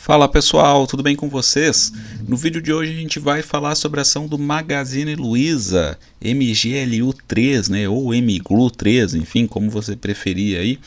Fala pessoal, tudo bem com vocês? No vídeo de hoje a gente vai falar sobre a ação do Magazine Luiza, MGLU3, né, ou MGLU3, enfim, como você preferir aí.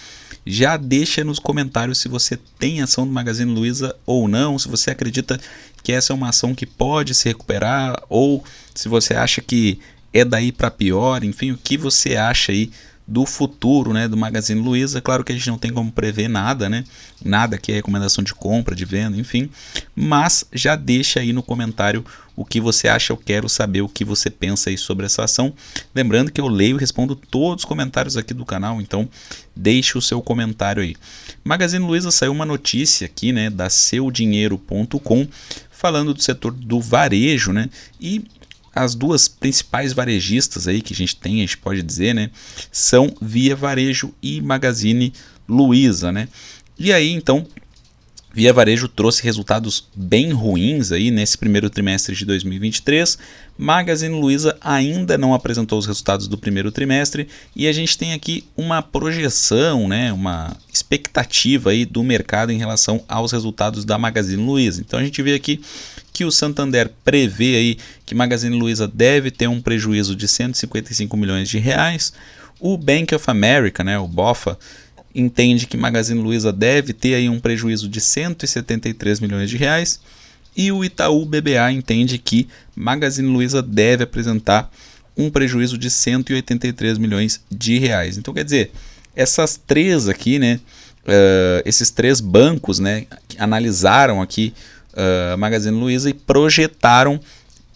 Já deixa nos comentários se você tem ação do Magazine Luiza ou não, se você acredita que essa é uma ação que pode se recuperar ou se você acha que é daí para pior, enfim, o que você acha aí do futuro, né, do Magazine Luiza. Claro que a gente não tem como prever nada, né? Nada que é recomendação de compra, de venda, enfim. Mas já deixa aí no comentário o que você acha. Eu quero saber o que você pensa aí sobre essa ação. Lembrando que eu leio e respondo todos os comentários aqui do canal, então deixe o seu comentário aí. Magazine Luiza, saiu uma notícia aqui, né, da seudinheiro.com, falando do setor do varejo, né? E as duas principais varejistas aí que a gente tem, a gente pode dizer, né, são Via Varejo e Magazine Luiza, né? E aí, então, Via Varejo trouxe resultados bem ruins aí nesse primeiro trimestre de 2023. Magazine Luiza ainda não apresentou os resultados do primeiro trimestre e a gente tem aqui uma projeção, né, uma expectativa aí do mercado em relação aos resultados da Magazine Luiza. Então a gente vê aqui que o Santander prevê aí que Magazine Luiza deve ter um prejuízo de 155 milhões de reais. O Bank of America, né, o BOFA, entende que Magazine Luiza deve ter aí um prejuízo de 173 milhões de reais. E o Itaú BBA entende que Magazine Luiza deve apresentar um prejuízo de 183 milhões de reais. Então, quer dizer, essas três aqui, né, esses três bancos, né, analisaram aqui Magazine Luiza e projetaram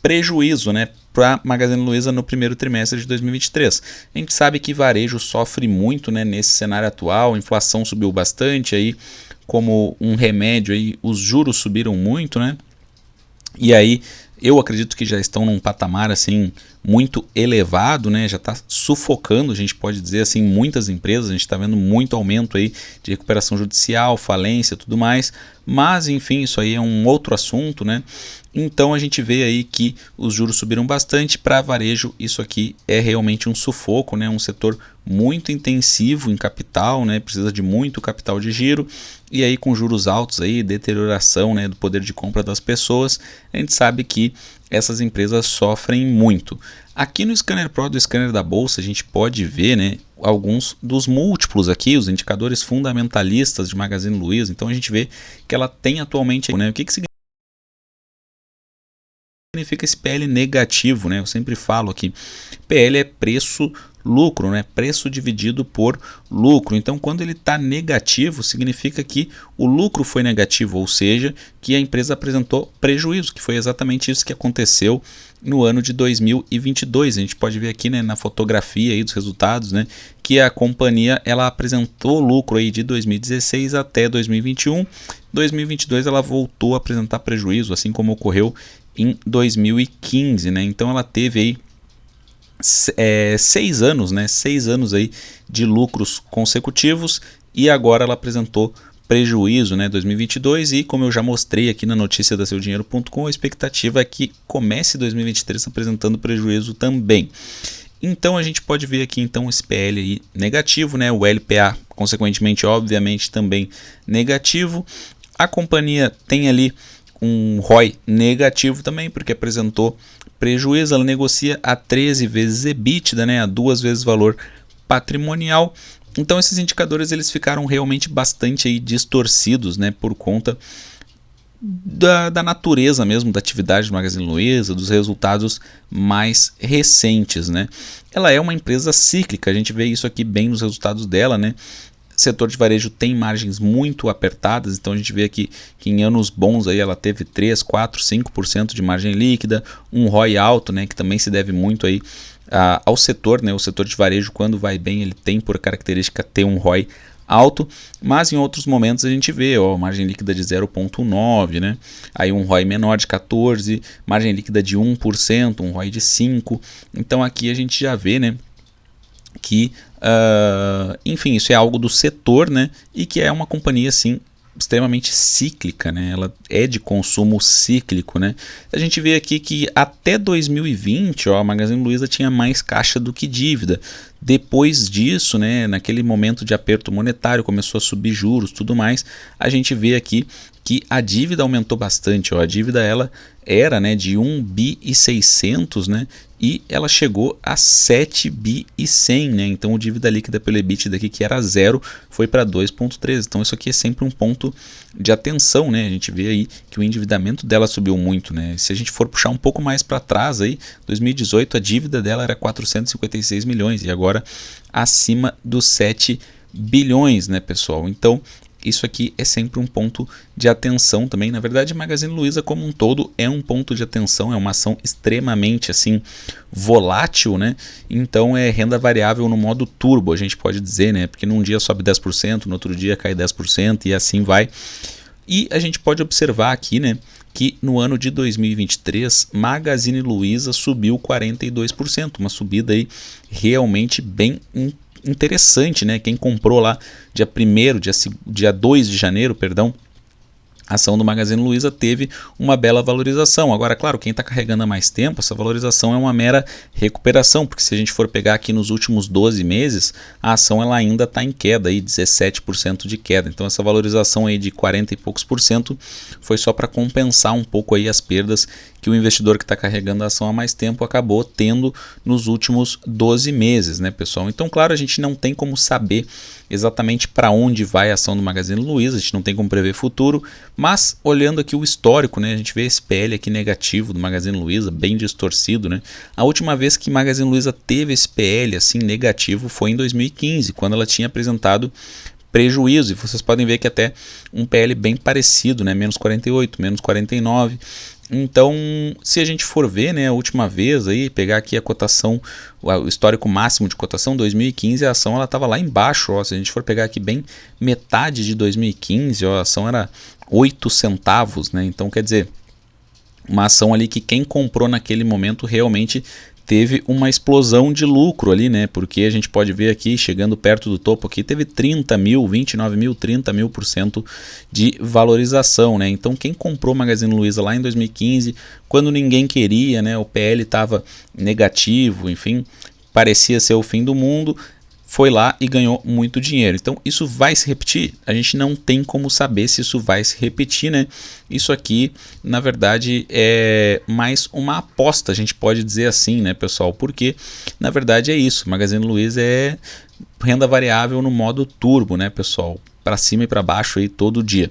prejuízo, né, para Magazine Luiza no primeiro trimestre de 2023. A gente sabe que varejo sofre muito, né, nesse cenário atual, a inflação subiu bastante, aí, como um remédio, aí, os juros subiram muito, né? E aí eu acredito que já estão num patamar assim muito elevado, né? Já está sufocando, a gente pode dizer assim, muitas empresas. A gente está vendo muito aumento aí de recuperação judicial, falência, tudo mais. Mas enfim, isso aí é um outro assunto, né? Então a gente vê aí que os juros subiram bastante. Para varejo, isso aqui é realmente um sufoco, né? Um setor muito intensivo em capital, né? Precisa de muito capital de giro. E aí com juros altos aí, deterioração, né, do poder de compra das pessoas, a gente sabe que essas empresas sofrem muito. Aqui no Scanner Pro do Scanner da Bolsa a gente pode ver, né, alguns dos múltiplos aqui, os indicadores fundamentalistas de Magazine Luiza. Então a gente vê que ela tem atualmente, né, o que significa esse PL negativo, né? Eu sempre falo aqui, PL é preço lucro, né? Preço dividido por lucro. Então, quando ele está negativo, significa que o lucro foi negativo, ou seja, que a empresa apresentou prejuízo, que foi exatamente isso que aconteceu no ano de 2022. A gente pode ver aqui, né, na fotografia aí dos resultados, né, que a companhia ela apresentou lucro aí de 2016 até 2021. 2022 ela voltou a apresentar prejuízo, assim como ocorreu em 2015, né? Então ela teve aí 6 anos, né? 6 anos aí de lucros consecutivos e agora ela apresentou prejuízo, né? 2022 e como eu já mostrei aqui na notícia da seudinheiro.com, a expectativa é que comece 2023 apresentando prejuízo também. Então a gente pode ver aqui então esse PL aí negativo, né? O LPA consequentemente, obviamente, também negativo. A companhia tem ali um ROI negativo também, porque apresentou prejuízo. Ela negocia a 13 vezes EBITDA, né, a 2 vezes valor patrimonial. Então esses indicadores eles ficaram realmente bastante aí distorcidos, né, por conta da natureza mesmo da atividade do Magazine Luiza, dos resultados mais recentes, né. Ela é uma empresa cíclica, a gente vê isso aqui bem nos resultados dela, né. Setor de varejo tem margens muito apertadas, então a gente vê aqui que em anos bons aí ela teve 3, 4, 5% de margem líquida, um ROI alto, né, que também se deve muito aí ao setor, né, o setor de varejo quando vai bem ele tem por característica ter um ROI alto, mas em outros momentos a gente vê margem líquida de 0,9, né, aí um ROI menor de 14, margem líquida de 1%, um ROI de 5, então aqui a gente já vê, né, que, enfim, isso é algo do setor, né, e que é uma companhia, assim, extremamente cíclica, né, ela é de consumo cíclico, né. A gente vê aqui que até 2020, a Magazine Luiza tinha mais caixa do que dívida. Depois disso, né, naquele momento de aperto monetário, começou a subir juros, tudo mais, a gente vê aqui que a dívida aumentou bastante. Ó, a dívida ela era, né, de 1 bi e 600, né, e ela chegou a 7 bi e 100, né, então a dívida líquida pelo EBITDA aqui, que era 0, foi para 2,13. Então isso aqui é sempre um ponto de atenção, né, a gente vê aí que o endividamento dela subiu muito, né, se a gente for puxar um pouco mais para trás aí, 2018 a dívida dela era 456 milhões e agora acima dos 7 bilhões, né, pessoal. Então isso aqui é sempre um ponto de atenção também. Na verdade, a Magazine Luiza como um todo é um ponto de atenção, é uma ação extremamente assim volátil, né? Então é renda variável no modo turbo, a gente pode dizer, né? Porque num dia sobe 10%, no outro dia cai 10% e assim vai. E a gente pode observar aqui, né, que no ano de 2023, Magazine Luiza subiu 42%, uma subida aí realmente bem interessante, né? Quem comprou lá dia 2 de janeiro, perdão, a ação do Magazine Luiza teve uma bela valorização. Agora, claro, quem está carregando há mais tempo, essa valorização é uma mera recuperação, porque se a gente for pegar aqui nos últimos 12 meses, a ação ela ainda está em queda, aí, 17% de queda. Então essa valorização aí de 40 e poucos por cento foi só para compensar um pouco aí as perdas que o investidor que está carregando a ação há mais tempo acabou tendo nos últimos 12 meses, né, pessoal? Então, claro, a gente não tem como saber exatamente para onde vai a ação do Magazine Luiza, a gente não tem como prever futuro, mas olhando aqui o histórico, né, a gente vê esse PL aqui negativo do Magazine Luiza, bem distorcido, né? A última vez que Magazine Luiza teve esse PL assim negativo foi em 2015, quando ela tinha apresentado prejuízo, e vocês podem ver que até um PL bem parecido, né, menos 48, menos 49. Então, se a gente for ver, né, a última vez aí, pegar aqui a cotação, o histórico máximo de cotação, 2015, a ação ela estava lá embaixo, ó, se a gente for pegar aqui bem metade de 2015, ó, a ação era 8 centavos, né, então quer dizer, uma ação ali que quem comprou naquele momento realmente teve uma explosão de lucro ali, né? Porque a gente pode ver aqui, chegando perto do topo aqui, teve 30 mil, 29 mil, 30 mil por cento de valorização, né? Então quem comprou Magazine Luiza lá em 2015, quando ninguém queria, né? O PL estava negativo, enfim, parecia ser o fim do mundo, foi lá e ganhou muito dinheiro. Então isso vai se repetir? A gente não tem como saber se isso vai se repetir, né? Isso aqui, na verdade, é mais uma aposta, a gente pode dizer assim, né, pessoal? Porque, na verdade, é isso. Magazine Luiza é renda variável no modo turbo, né, pessoal? Para cima e para baixo aí todo dia.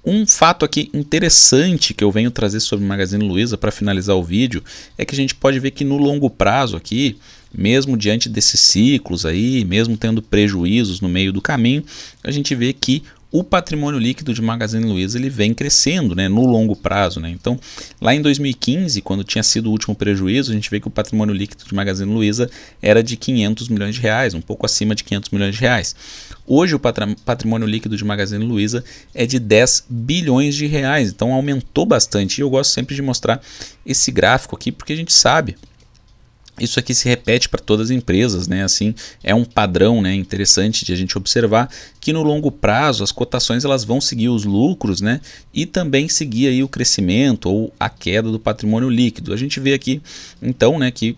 Um fato aqui interessante que eu venho trazer sobre Magazine Luiza para finalizar o vídeo é que a gente pode ver que no longo prazo aqui, mesmo diante desses ciclos aí, mesmo tendo prejuízos no meio do caminho, a gente vê que o patrimônio líquido de Magazine Luiza ele vem crescendo, né, no longo prazo, né? Então, lá em 2015, quando tinha sido o último prejuízo, a gente vê que o patrimônio líquido de Magazine Luiza era de 500 milhões de reais, um pouco acima de 500 milhões de reais. Hoje o patrimônio líquido de Magazine Luiza é de 10 bilhões de reais, então aumentou bastante. E eu gosto sempre de mostrar esse gráfico aqui, porque a gente sabe, isso aqui se repete para todas as empresas, né? Assim, é um padrão, né, interessante de a gente observar que no longo prazo as cotações elas vão seguir os lucros, né, e também seguir aí o crescimento ou a queda do patrimônio líquido. A gente vê aqui, então, né, que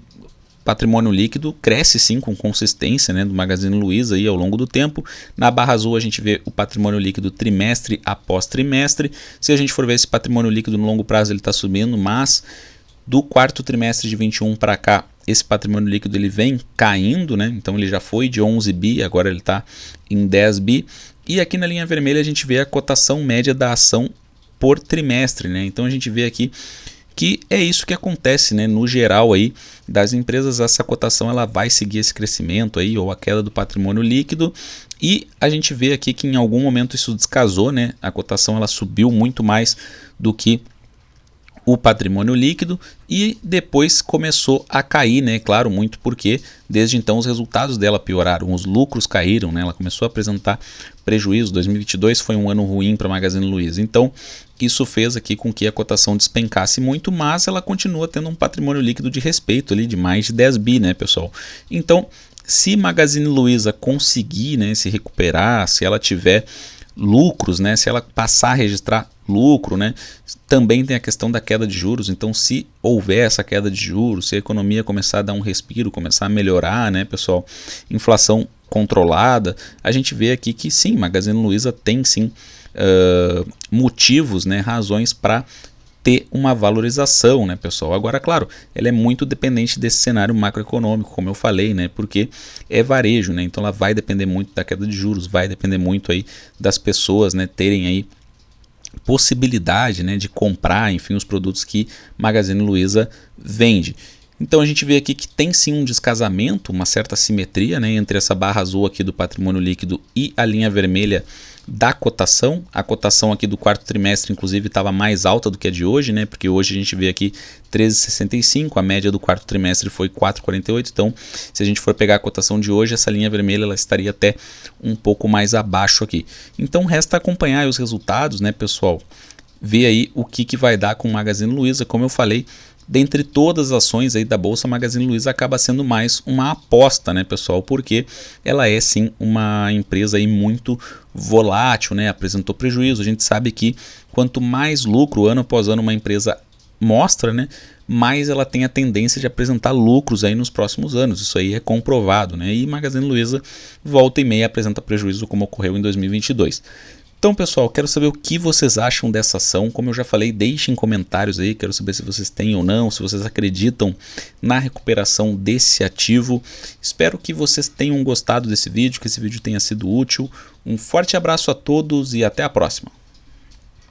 patrimônio líquido cresce sim com consistência, né, do Magazine Luiza aí ao longo do tempo. Na barra azul a gente vê o patrimônio líquido trimestre após trimestre. Se a gente for ver esse patrimônio líquido no longo prazo ele está subindo, mas do quarto trimestre de 21 para cá, esse patrimônio líquido ele vem caindo, né? Então ele já foi de 11 bi, agora ele está em 10 bi. E aqui na linha vermelha a gente vê a cotação média da ação por trimestre, né? Então a gente vê aqui que é isso que acontece, né? No geral aí das empresas, essa cotação ela vai seguir esse crescimento aí ou a queda do patrimônio líquido. E a gente vê aqui que em algum momento isso descasou, né? A cotação ela subiu muito mais do que o patrimônio líquido e depois começou a cair, né? Claro, muito porque desde então os resultados dela pioraram, os lucros caíram, né? Ela começou a apresentar prejuízo. 2022 foi um ano ruim para a Magazine Luiza. Então, isso fez aqui com que a cotação despencasse muito, mas ela continua tendo um patrimônio líquido de respeito ali de mais de 10 bi, né, pessoal? Então, se Magazine Luiza conseguir, né, se recuperar, se ela tiver lucros, né, se ela passar a registrar lucro, né, também tem a questão da queda de juros. Então se houver essa queda de juros, se a economia começar a dar um respiro, começar a melhorar, né, pessoal, inflação controlada, a gente vê aqui que sim, Magazine Luiza tem sim motivos, né, razões para ter uma valorização, né, pessoal? Agora, claro, ela é muito dependente desse cenário macroeconômico, como eu falei, né, porque é varejo, né, então ela vai depender muito da queda de juros, vai depender muito aí das pessoas, né, terem aí possibilidade, né, de comprar, enfim, os produtos que Magazine Luiza vende. Então a gente vê aqui que tem sim um descasamento, uma certa simetria, né, entre essa barra azul aqui do patrimônio líquido e a linha vermelha da cotação. A cotação aqui do quarto trimestre, inclusive, estava mais alta do que a de hoje, né, porque hoje a gente vê aqui 13,65, a média do quarto trimestre foi 4,48, então se a gente for pegar a cotação de hoje, essa linha vermelha ela estaria até um pouco mais abaixo aqui. Então resta acompanhar os resultados, né, pessoal, ver aí o que vai dar com o Magazine Luiza. Como eu falei, dentre todas as ações aí da Bolsa, Magazine Luiza acaba sendo mais uma aposta, né, pessoal? Porque ela é sim uma empresa aí muito volátil, né? Apresentou prejuízo. A gente sabe que quanto mais lucro ano após ano uma empresa mostra, né, mais ela tem a tendência de apresentar lucros aí nos próximos anos. Isso aí é comprovado, né? E Magazine Luiza volta e meia apresenta prejuízo, como ocorreu em 2022. Então, pessoal, quero saber o que vocês acham dessa ação. Como eu já falei, deixem comentários aí, quero saber se vocês têm ou não, se vocês acreditam na recuperação desse ativo. Espero que vocês tenham gostado desse vídeo, que esse vídeo tenha sido útil. Um forte abraço a todos e até a próxima.